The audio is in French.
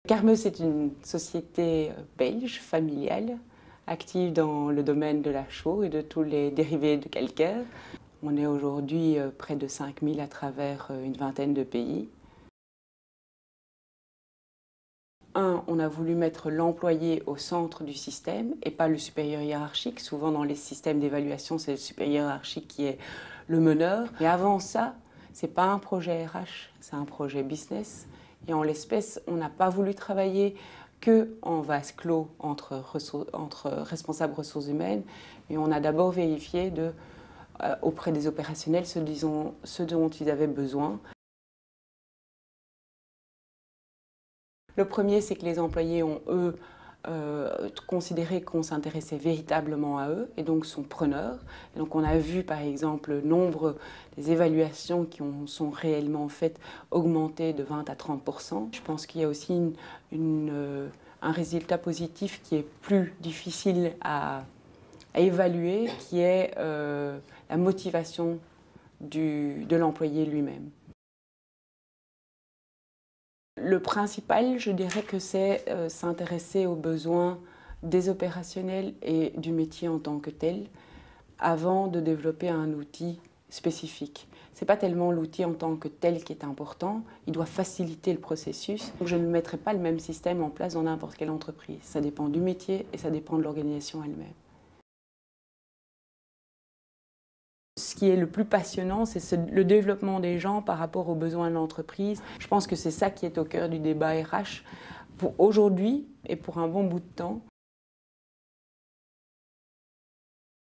Carmeuse est une société belge, familiale, active dans le domaine de la chaux et de tous les dérivés de calcaire. On est aujourd'hui près de 5000 à travers une vingtaine de pays. On a voulu mettre l'employé au centre du système et pas le supérieur hiérarchique. Souvent dans les systèmes d'évaluation, c'est le supérieur hiérarchique qui est le meneur. Mais avant ça, ce n'est pas un projet RH, c'est un projet business. Et en l'espèce, on n'a pas voulu travailler qu'en vase clos entre responsables ressources humaines, mais on a d'abord vérifié auprès des opérationnels ce dont ils avaient besoin. Le premier, c'est que les employés ont, eux, considéré qu'on s'intéressait véritablement à eux et donc sont preneurs. Et donc on a vu par exemple le nombre des évaluations qui sont réellement faites augmenter de 20 à 30%. Je pense qu'il y a aussi un résultat positif qui est plus difficile à évaluer, qui est la motivation de l'employé lui-même. Le principal, je dirais que c'est s'intéresser aux besoins des opérationnels et du métier en tant que tel avant de développer un outil spécifique. Ce n'est pas tellement l'outil en tant que tel qui est important, il doit faciliter le processus. Donc je ne mettrai pas le même système en place dans n'importe quelle entreprise. Ça dépend du métier et ça dépend de l'organisation elle-même. Ce qui est le plus passionnant, c'est le développement des gens par rapport aux besoins de l'entreprise. Je pense que c'est ça qui est au cœur du débat RH pour aujourd'hui et pour un bon bout de temps.